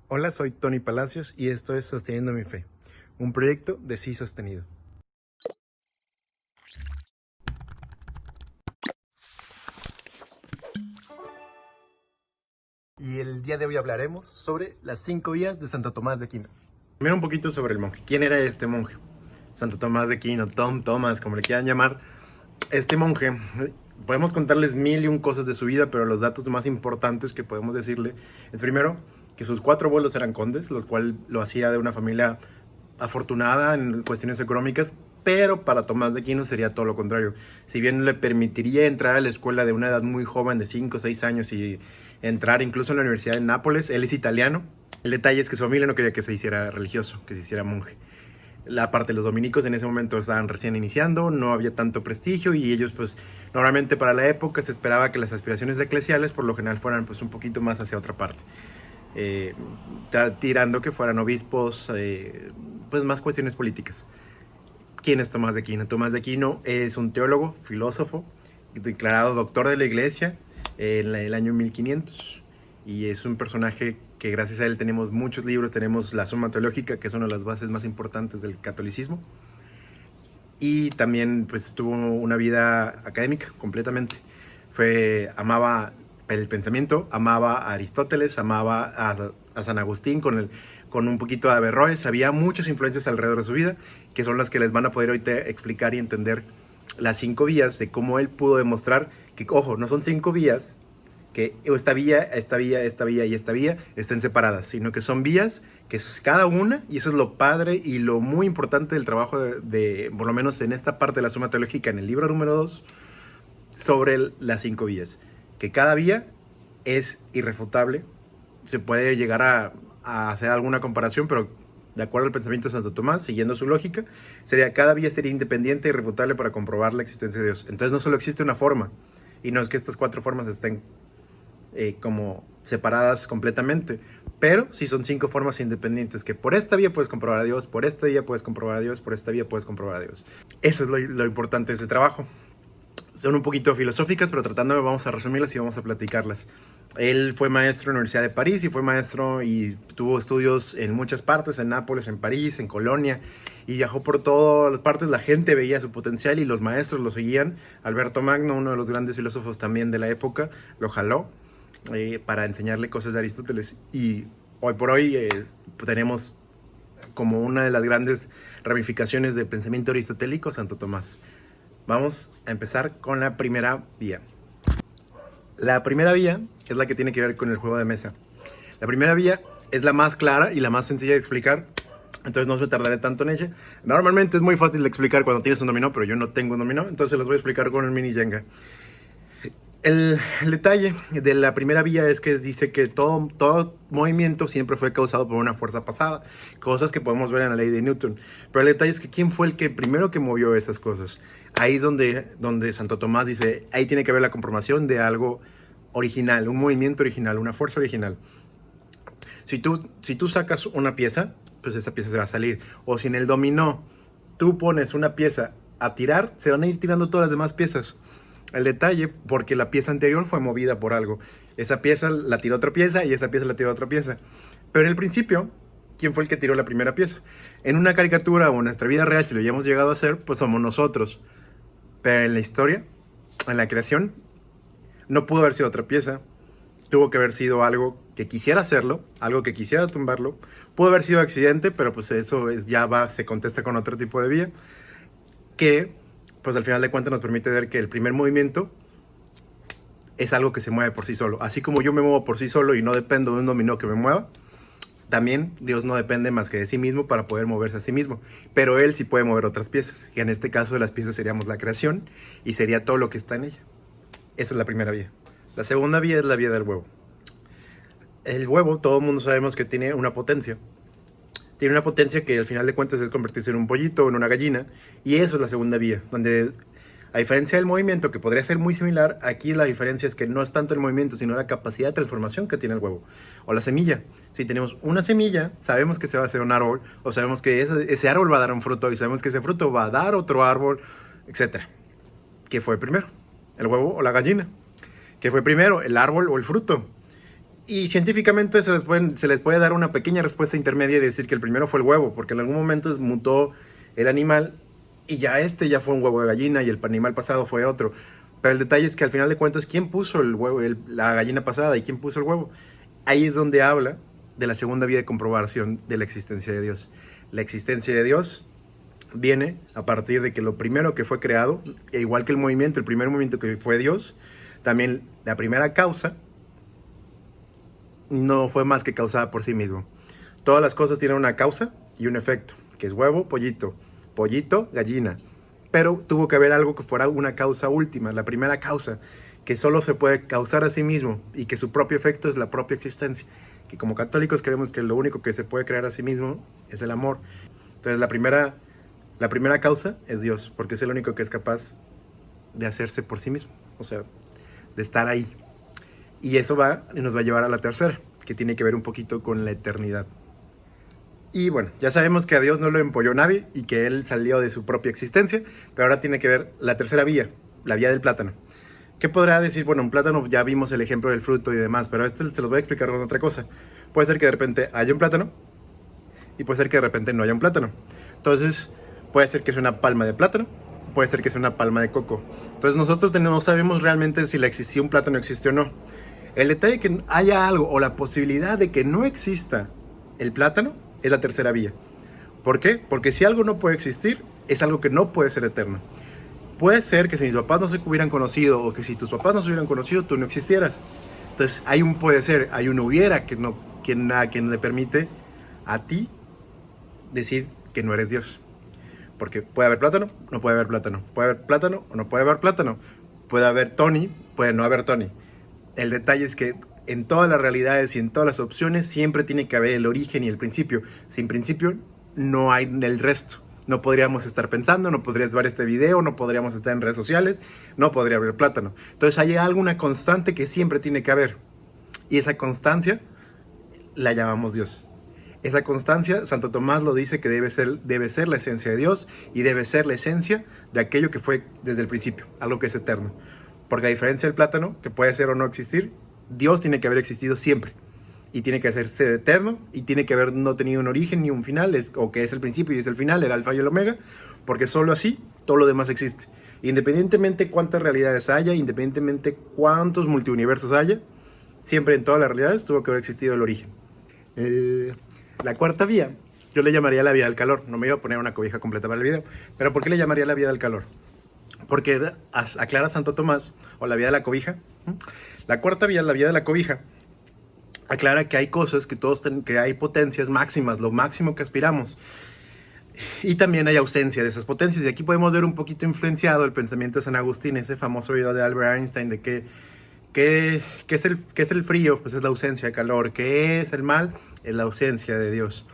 Hola, soy Tony Palacios y esto es Sosteniendo mi Fe, un proyecto de Sí Sostenido. Y el día de hoy hablaremos sobre las 5 vías de Santo Tomás de Aquino. Primero un poquito sobre el monje. ¿Quién era este monje? Santo Tomás de Aquino, Tom Thomas, como le quieran llamar. Este monje, podemos contarles mil y un cosas de su vida, pero los datos más importantes que podemos decirle es primero que sus 4 abuelos eran condes, lo cual lo hacía de una familia afortunada en cuestiones económicas, pero para Tomás de Aquino sería todo lo contrario. Si bien le permitiría entrar a la escuela de una edad muy joven, de 5 o 6 años, y entrar incluso en la Universidad de Nápoles, él es italiano. El detalle es que su familia no quería que se hiciera religioso, que se hiciera monje. La parte de los dominicos en ese momento estaban recién iniciando, no había tanto prestigio y ellos pues normalmente para la época se esperaba que las aspiraciones eclesiales por lo general fueran pues un poquito más hacia otra parte. Tirando que fueran obispos, pues más cuestiones políticas. ¿Quién es Tomás de Aquino? Tomás de Aquino es un teólogo, filósofo, declarado doctor de la iglesia en el año 1500 y es un personaje que gracias a él tenemos muchos libros, tenemos la Suma Teológica, que es una de las bases más importantes del catolicismo, y también pues tuvo una vida académica completamente. Amaba el pensamiento, amaba a Aristóteles, amaba a San Agustín con un poquito de Averroes. Había muchas influencias alrededor de su vida, que son las que les van a poder ahorita explicar y entender las 5 vías de cómo él pudo demostrar que, ojo, no son 5 vías, que esta vía y esta vía estén separadas, sino que son vías que es cada una, y eso es lo padre y lo muy importante del trabajo por lo menos en esta parte de la Suma Teológica, en el libro número 2, sobre las 5 vías, que cada vía es irrefutable. Se puede llegar a hacer alguna comparación, pero de acuerdo al pensamiento de Santo Tomás, siguiendo su lógica, cada vía sería independiente e irrefutable para comprobar la existencia de Dios. Entonces no solo existe una forma, y no es que estas 4 formas estén como separadas completamente, pero sí son 5 formas independientes, que por esta vía puedes comprobar a Dios, por esta vía puedes comprobar a Dios, por esta vía puedes comprobar a Dios. Eso es lo importante de ese trabajo. Son un poquito filosóficas, pero tratándome vamos a resumirlas y vamos a platicarlas. Él fue maestro en la Universidad de París y fue maestro y tuvo estudios en muchas partes, en Nápoles, en París, en Colonia, y viajó por todas las partes. La gente veía su potencial y los maestros lo seguían. Alberto Magno, uno de los grandes filósofos también de la época, lo jaló para enseñarle cosas de Aristóteles. Y hoy por hoy tenemos como una de las grandes ramificaciones del pensamiento aristotélico Santo Tomás. Vamos a empezar con la primera vía. La primera vía es la que tiene que ver con el juego de mesa. La primera vía es la más clara y la más sencilla de explicar, entonces no se tardaré tanto en ella. Normalmente es muy fácil de explicar cuando tienes un dominó, pero yo no tengo un dominó, entonces los voy a explicar con el mini Jenga. El detalle de la primera vía es que dice que todo movimiento siempre fue causado por una fuerza pasada, cosas que podemos ver en la ley de Newton. Pero el detalle es que ¿quién fue el que primero que movió esas cosas? Ahí donde Santo Tomás dice, ahí tiene que haber la comprobación de algo original, un movimiento original, una fuerza original. Si tú sacas una pieza, pues esa pieza se va a salir. O si en el dominó tú pones una pieza a tirar, se van a ir tirando todas las demás piezas. El detalle, porque la pieza anterior fue movida por algo. Esa pieza la tiró otra pieza y esa pieza la tiró otra pieza. Pero en el principio, ¿quién fue el que tiró la primera pieza? En una caricatura o en nuestra vida real, si lo hayamos llegado a hacer, pues somos nosotros. Pero en la historia, en la creación, no pudo haber sido otra pieza. Tuvo que haber sido algo que quisiera hacerlo, algo que quisiera tumbarlo. Pudo haber sido accidente, pero pues eso se contesta con otro tipo de vía. Que pues al final de cuentas nos permite ver que el primer movimiento es algo que se mueve por sí solo. Así como yo me muevo por sí solo y no dependo de un dominó que me mueva, también Dios no depende más que de sí mismo para poder moverse a sí mismo. Pero Él sí puede mover otras piezas, que en este caso las piezas seríamos la creación y sería todo lo que está en ella. Esa es la primera vía. La segunda vía es la vía del huevo. El huevo, todo el mundo sabemos que tiene una potencia. Tiene una potencia que al final de cuentas es convertirse en un pollito o en una gallina. Y eso es la segunda vía, donde a diferencia del movimiento, que podría ser muy similar, aquí la diferencia es que no es tanto el movimiento, sino la capacidad de transformación que tiene el huevo. O la semilla. Si tenemos una semilla, sabemos que se va a hacer un árbol, o sabemos que ese árbol va a dar un fruto, y sabemos que ese fruto va a dar otro árbol, etc. ¿Qué fue primero? ¿El huevo o la gallina? ¿Qué fue primero? ¿El árbol o el fruto? Y científicamente se les puede dar una pequeña respuesta intermedia y decir que el primero fue el huevo, porque en algún momento mutó el animal y ya fue un huevo de gallina y el animal pasado fue otro. Pero el detalle es que al final de cuentas, ¿quién puso el huevo, la gallina pasada y quién puso el huevo? Ahí es donde habla de la segunda vía de comprobación de la existencia de Dios. La existencia de Dios viene a partir de que lo primero que fue creado, igual que el movimiento, el primer movimiento que fue Dios, también la primera causa no fue más que causada por sí mismo. Todas las cosas tienen una causa y un efecto, que es huevo, pollito, pollito, gallina. Pero tuvo que haber algo que fuera una causa última, la primera causa, que solo se puede causar a sí mismo y que su propio efecto es la propia existencia. Que como católicos creemos que lo único que se puede crear a sí mismo es el amor. Entonces la primera causa es Dios, porque es el único que es capaz de hacerse por sí mismo, o sea, de estar ahí. Y eso nos va a llevar a la tercera, que tiene que ver un poquito con la eternidad. Y bueno, ya sabemos que a Dios no lo empolló nadie y que Él salió de su propia existencia, pero ahora tiene que ver la tercera vía, la vía del plátano. ¿Qué podrá decir? Bueno, un plátano, ya vimos el ejemplo del fruto y demás, pero se los voy a explicar con otra cosa. Puede ser que de repente haya un plátano y puede ser que de repente no haya un plátano. Entonces, puede ser que sea una palma de plátano, puede ser que sea una palma de coco. Entonces nosotros no sabemos realmente si existió un plátano o existe o no. El detalle de que haya algo o la posibilidad de que no exista el plátano es la tercera vía. ¿Por qué? Porque si algo no puede existir, es algo que no puede ser eterno. Puede ser que si mis papás no se hubieran conocido o que si tus papás no se hubieran conocido, tú no existieras. Entonces hay un puede ser, hay un hubiera que le permite a ti decir que no eres Dios. Porque puede haber plátano, no puede haber plátano. Puede haber plátano o no puede haber plátano. Puede haber Tony, puede no haber Tony. El detalle es que en todas las realidades y en todas las opciones siempre tiene que haber el origen y el principio. Sin principio no hay el resto. No podríamos estar pensando, no podrías ver este video, no podríamos estar en redes sociales, no podría haber plátano. Entonces hay alguna constante que siempre tiene que haber. Y esa constancia la llamamos Dios. Esa constancia, Santo Tomás lo dice que debe ser la esencia de Dios y debe ser la esencia de aquello que fue desde el principio, algo que es eterno. Porque a diferencia del plátano, que puede ser o no existir, Dios tiene que haber existido siempre. Y tiene que ser eterno, y tiene que haber no tenido un origen ni un final, o que es el principio y es el final, el alfa y el omega, porque solo así todo lo demás existe. Independientemente cuántas realidades haya, independientemente cuántos multiuniversos haya, siempre en todas las realidades tuvo que haber existido el origen. La cuarta vía, yo le llamaría la vía del calor. No me iba a poner una cobija completa para el video, pero ¿por qué le llamaría la vía del calor? Porque aclara Santo Tomás, o la vía de la cobija. La cuarta vía, la vía de la cobija, aclara que hay cosas que hay potencias máximas, lo máximo que aspiramos. Y también hay ausencia de esas potencias. Y aquí podemos ver un poquito influenciado el pensamiento de San Agustín, ese famoso video de Albert Einstein de ¿qué es el frío? Pues es la ausencia de calor. ¿Qué es el mal? Es la ausencia de Dios.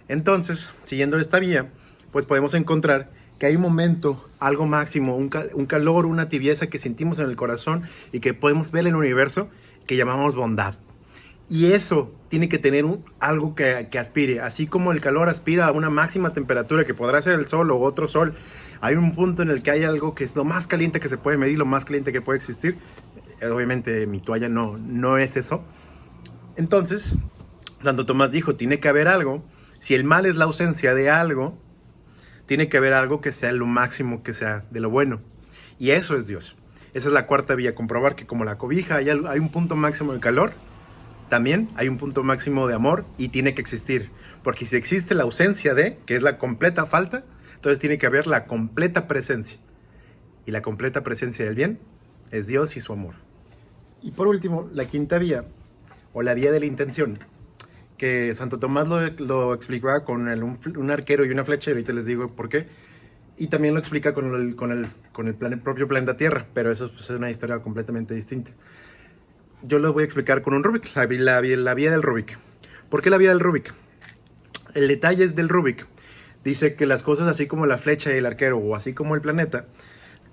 Entonces, siguiendo esta vía, pues podemos encontrar que hay un momento, algo máximo, un calor, una tibieza que sentimos en el corazón y que podemos ver en el universo que llamamos bondad. Y eso tiene que tener algo que aspire. Así como el calor aspira a una máxima temperatura que podrá ser el sol o otro sol, hay un punto en el que hay algo que es lo más caliente que se puede medir, lo más caliente que puede existir. Obviamente mi toalla no es eso. Entonces, Santo Tomás dijo, tiene que haber algo. Si el mal es la ausencia de algo, tiene que haber algo que sea lo máximo que sea de lo bueno. Y eso es Dios. Esa es la cuarta vía, comprobar que como la cobija hay un punto máximo de calor, también hay un punto máximo de amor y tiene que existir. Porque si existe la ausencia de, que es la completa falta, entonces tiene que haber la completa presencia. Y la completa presencia del bien es Dios y su amor. Y por último, la quinta vía, o la vía de la intención, que Santo Tomás lo explicaba con un arquero y una flecha, y ahorita les digo por qué. Y también lo explica con el propio planeta Tierra, pero eso pues, es una historia completamente distinta. Yo lo voy a explicar con un Rubik, la vía del Rubik. ¿Por qué la vía del Rubik? El detalle es del Rubik. Dice que las cosas así como la flecha y el arquero, o así como el planeta,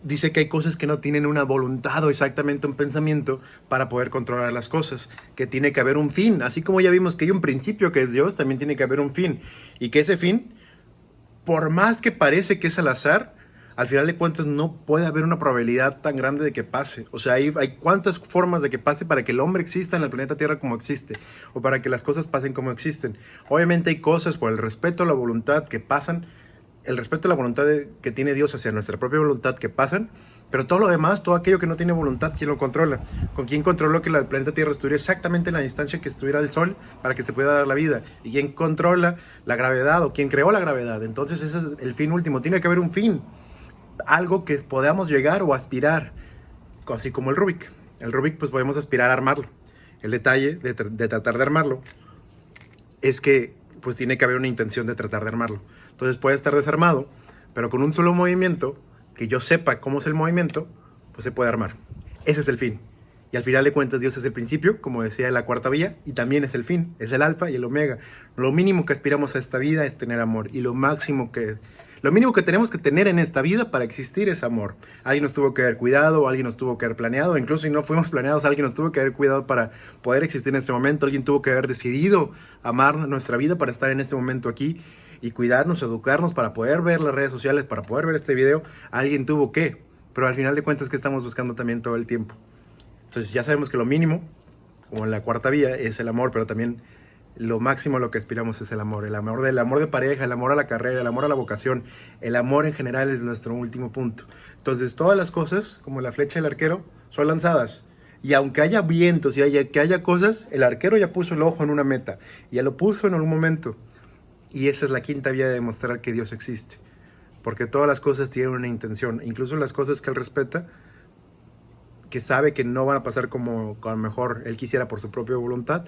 dice que hay cosas que no tienen una voluntad o exactamente un pensamiento para poder controlar las cosas, que tiene que haber un fin. Así como ya vimos que hay un principio que es Dios, también tiene que haber un fin. Y que ese fin, por más que parece que es al azar, al final de cuentas no puede haber una probabilidad tan grande de que pase. O sea, hay cuántas formas de que pase para que el hombre exista en el planeta Tierra como existe, o para que las cosas pasen como existen. Obviamente hay cosas por el respeto a la voluntad que pasan, el respeto a la voluntad que tiene Dios hacia nuestra propia voluntad que pasan, pero todo lo demás, todo aquello que no tiene voluntad, ¿quién lo controla? ¿Con quién controló que el planeta Tierra estuviera exactamente en la distancia que estuviera el Sol para que se pueda dar la vida? ¿Y quién controla la gravedad o quién creó la gravedad? Entonces ese es el fin último, tiene que haber un fin, algo que podamos llegar o aspirar, así como el Rubik. El Rubik pues podemos aspirar a armarlo. El detalle de tratar de armarlo es que pues tiene que haber una intención de tratar de armarlo. Entonces puede estar desarmado, pero con un solo movimiento, que yo sepa cómo es el movimiento, pues se puede armar. Ese es el fin. Y al final de cuentas Dios es el principio, como decía la cuarta vía, y también es el fin, es el alfa y el omega. Lo mínimo que aspiramos a esta vida es tener amor, y lo mínimo que tenemos que tener en esta vida para existir es amor. Alguien nos tuvo que haber cuidado, alguien nos tuvo que haber planeado, incluso si no fuimos planeados, alguien nos tuvo que haber cuidado para poder existir en este momento, alguien tuvo que haber decidido amar nuestra vida para estar en este momento aquí y cuidarnos, educarnos para poder ver las redes sociales, para poder ver este video. Alguien tuvo que, pero al final de cuentas que estamos buscando también todo el tiempo. Entonces ya sabemos que lo mínimo, como en la cuarta vía, es el amor, pero también lo máximo a lo que aspiramos es el amor de pareja, el amor a la carrera, el amor a la vocación, el amor en general es nuestro último punto. Entonces todas las cosas, como la flecha del arquero, son lanzadas. Y aunque haya vientos y que haya cosas, el arquero ya puso el ojo en una meta, ya lo puso en algún momento. Y esa es la quinta vía de demostrar que Dios existe. Porque todas las cosas tienen una intención, incluso las cosas que Él respeta, que sabe que no van a pasar como a lo mejor Él quisiera por su propia voluntad,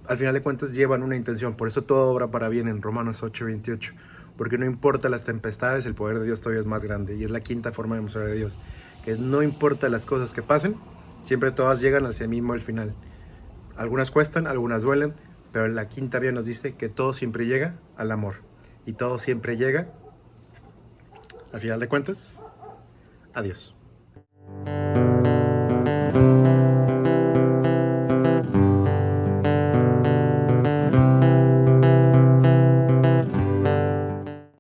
al final de cuentas llevan una intención. Por eso todo obra para bien en Romanos 8:28. Porque no importa las tempestades, el poder de Dios todavía es más grande. Y es la quinta forma de mostrar a Dios. Que no importa las cosas que pasen, siempre todas llegan hacia mismo el final. Algunas cuestan, algunas duelen, pero la quinta vía nos dice que todo siempre llega al amor. Y todo siempre llega, al final de cuentas, a Dios.